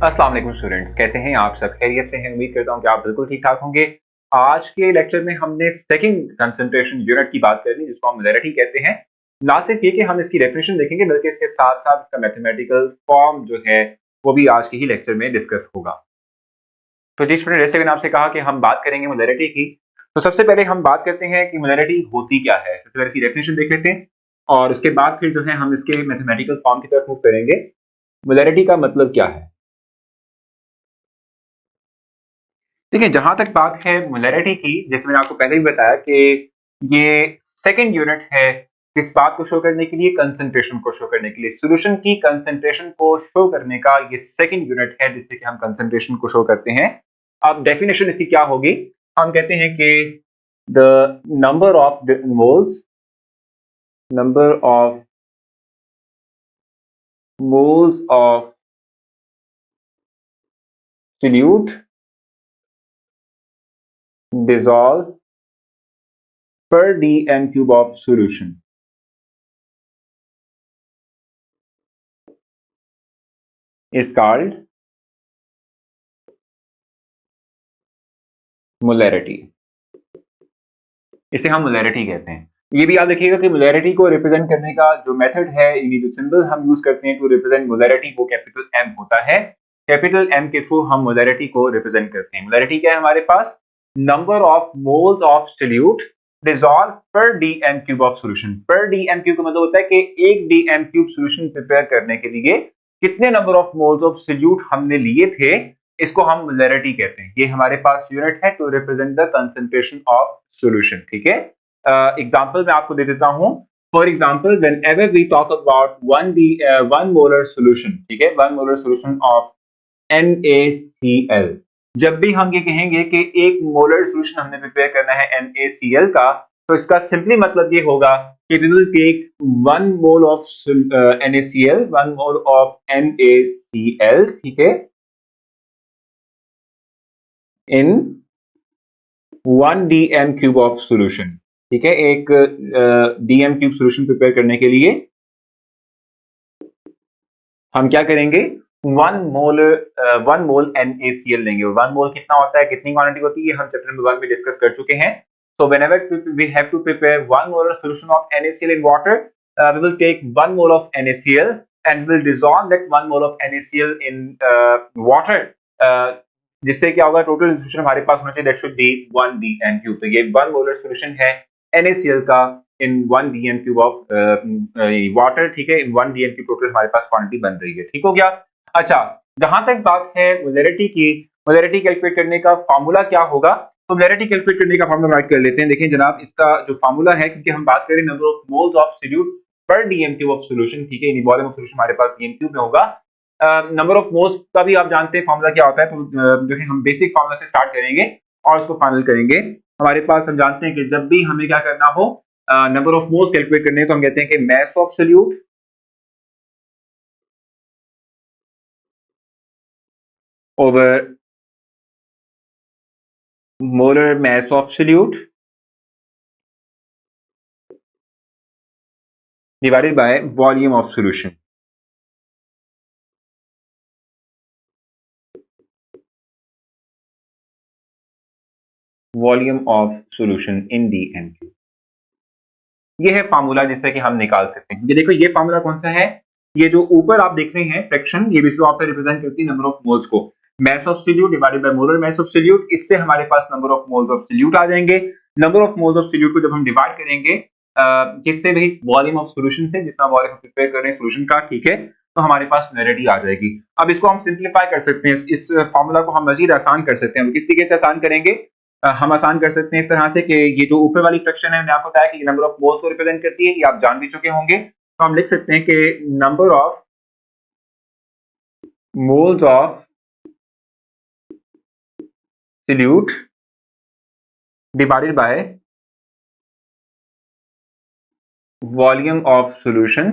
अस्सलाम वालेकुम स्टूडेंट्स, कैसे हैं आप सब? खैरियत से हैं? उम्मीद करता हूं कि आप बिल्कुल ठीक ठाक होंगे। आज के लेक्चर में हमने सेकंड कंसंट्रेशन यूनिट की बात करनी, जिसको हम मोलैरिटी कहते हैं। ना सिर्फ ये कि हम इसकी डेफिनेशन देखेंगे, बल्कि इसके साथ साथ इसका मैथमेटिकल फॉर्म जो है वो भी आज के ही लेक्चर में डिस्कस होगा। तो जी स्टूडेंट, जैसे मैंने आपसे कहा कि हम बात करेंगे मोलैरिटी की, तो सबसे पहले हम बात करते हैं कि मोलैरिटी होती क्या है। सबसे पहले इसकी डेफिनेशन देख लेते हैं और उसके बाद फिर जो है हम इसके मैथमेटिकल फॉर्म की तरफ मूव करेंगे। मोलैरिटी का मतलब क्या है? देखिए, जहां तक बात है मोलैरिटी की, जैसे मैंने आपको पहले भी बताया कि ये सेकंड यूनिट है किस बात को शो करने के लिए, कंसंट्रेशन को शो करने के लिए। सॉल्यूशन की कंसंट्रेशन को शो करने का ये सेकंड यूनिट है जिससे कि हम कंसंट्रेशन को शो करते हैं। अब डेफिनेशन इसकी क्या होगी? हम कहते हैं कि the number of moles number of moles of solute dissolve per dm cube of solution is called molarity. इसे हम मोलैरिटी कहते हैं। ये भी याद रखिएगा कि मोलैरिटी को रिप्रेजेंट करने का जो मेथड है, यानी जो सिंबल हम यूज करते हैं टू रिप्रेजेंट मोलैरिटी, वो कैपिटल एम होता है। कैपिटल एम के थ्रू हम मोलैरिटी को रिप्रेजेंट करते हैं। मोलैरिटी क्या है हमारे पास? Number of moles of solute dissolve per D M cube of solution. Per D M cube का मतलब होता है कि एक D M cube solution prepare करने के लिए कितने number of moles of solute हमने लिए थे, इसको हम मोलैरिटी कहते हैं। ये हमारे पास यूनिट है to represent the concentration of solution. ठीक है, एग्जांपल मैं आपको दे देता हूं। For example, whenever we talk about 1 molar solution, ठीक है, 1 मोलर सॉल्यूशन ऑफ NaCl, जब भी हम ये कहेंगे कि एक मोलर सॉल्यूशन हमने प्रिपेयर करना है NaCl का, तो इसका सिंपली मतलब ये होगा कि we will take 1 mole of NaCl, 1 mole of NaCl, ठीक है, in 1 dm cube of solution. ठीक है, एक dm क्यूब सॉल्यूशन प्रिपेयर करने के लिए हम क्या करेंगे? 1 मोल NaCl लेंगे। 1 मोल कितना होता है, कितनी क्वांटिटी होती है, ये हम चैप्टर नंबर 1 में डिस्कस कर चुके हैं। So whenever we have to prepare 1 molar solution of NaCl in water, we will take 1 mole of NaCl and we will dissolve that 1 mole of NaCl in water, जिससे क्या होगा, total solution हमारे पास होना चाहिए, that should be 1 dm cube. तो ये 1 molar solution है NaCl का इन 1 dm क्यूब ऑफ वाटर। ठीक है, इन 1 dm क्यूब टोटल हमारे पास क्वांटिटी बन रही है। ठीक हो गया? अच्छा, जहां तक बात है मोलैरिटी की, मोलैरिटी कैलकुलेट करने का फार्मूला क्या होगा? तो मोलैरिटी कैलकुलेट करने का फार्मूला राइट कर लेते हैं। देखें जनाब, इसका जो फार्मूला है, क्योंकि हम बात करें number of moles of solute पर डीएम क्यूब ऑफ सॉल्यूशन, ठीक है, वॉल्यूम ऑफ सॉल्यूशन हमारे पास डीएम क्यूब में होगा। नंबर ऑफ मोल्स का भी आप जानते हैं फार्मूला क्या होता है, तो जो है हम बेसिक फार्मूला से स्टार्ट करेंगे और उसको फाइनल करेंगे। हमारे पास हम जानते हैं कि जब भी हमें क्या करना हो, नंबर ऑफ मोल्स कैलकुलेट करने हैं, तो हम कहते हैं कि मास of solute over molar mass of solute divided by volume of solution. Volume of solution in DMQ। ये है फार्मूला जिससे कि हम निकाल सकते हैं। ये देखो, ये फार्मूला कौन सा है? ये जो ऊपर आप देख रहे हैं फ्रैक्शन, ये भी वहां पे रिप्रेजेंट करती है नंबर ऑफ मोल्स को। Mass of solute divided by molar mass of solute, इससे हमारे पास number of moles of solute आ जाएंगे। Number of moles of solute को जब हम डिवाइड करेंगे किससे भी, वॉल्यूम ऑफ सॉल्यूशन से, जितना वॉल्यूम प्रिपेयर कर रहे हैं सॉल्यूशन का, ठीक है, तो हमारे पास मोलैरिटी आ जाएगी। अब इसको हम सिंप्लीफाई कर सकते हैं, इस फार्मूला को हम मजीद आसान कर सकते हैं। किस तरीके से आसान करेंगे? हम आसान कर सकते हैं इस तरह से कि ये जो ऊपर वाली फ्रैक्शन है, मैंने आपको बताया कि ये नंबर ऑफ मोल्स को रिप्रेजेंट करती है, ये आप जान भी चुके होंगे। तो हम लिख सकते हैं कि number of moles of solute divided by volume of solution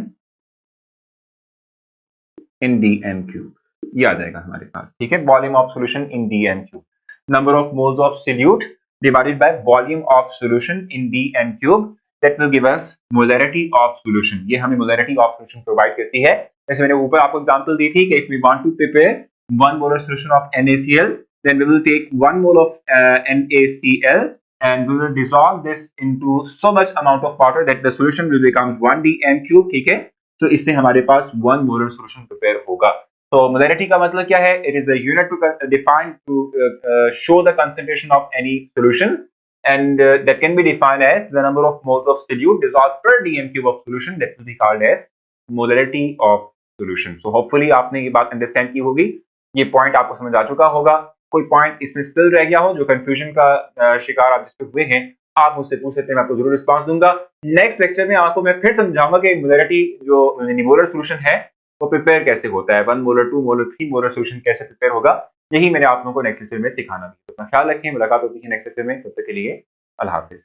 in DM cube, ये आ जाएगा हमारे पास। ठीक है, volume of solution in DM cube, number of moles of solute divided by volume of solution in dm cube, that will give us molarity of solution। ये हमें molarity of solution provide करती है। जैसे मैंने ऊपर आपको एग्जांपल दी थी कि if we want to prepare 1 molar solution of NaCl, then we will take 1 mole of NaCl and we will dissolve this into so much amount of water that the solution will become 1dm cube. ठीक है, तो इससे हमारे पास 1 molar solution prepare होगा. तो molarity का मतलब क्या है? It is a unit to define to show the concentration of any solution, and that can be defined as the number of moles of solute dissolved per dm cube of solution. That will be called as molarity of solution. So hopefully आपने ये बात understand की होगी, ये point आपको समझ आ चुका होगा. कोई पॉइंट इसमें स्टिल रह गया हो, जो कंफ्यूजन का शिकार आप जिसपे हुए हैं, आप मुझसे पूछ सकते हैं, मैं आपको जरूर रिस्पांस दूंगा. नेक्स्ट लेक्चर में आपको मैं फिर समझाऊंगा कि मोलरिटी जो मोलर सॉल्यूशन है वो प्रिपेयर कैसे होता है, 1 मोलर, 2 मोलर, 3 मोलर सॉल्यूशन कैसे प्रिपेयर होगा, यही मैंने आप लोगों को नेक्स्ट लेक्चर में सिखाना है. तो अपना ख्याल रखें, मुलाकात होती है नेक्स्ट लेक्चर में. तब तक के लिए अल्लाह हाफिज.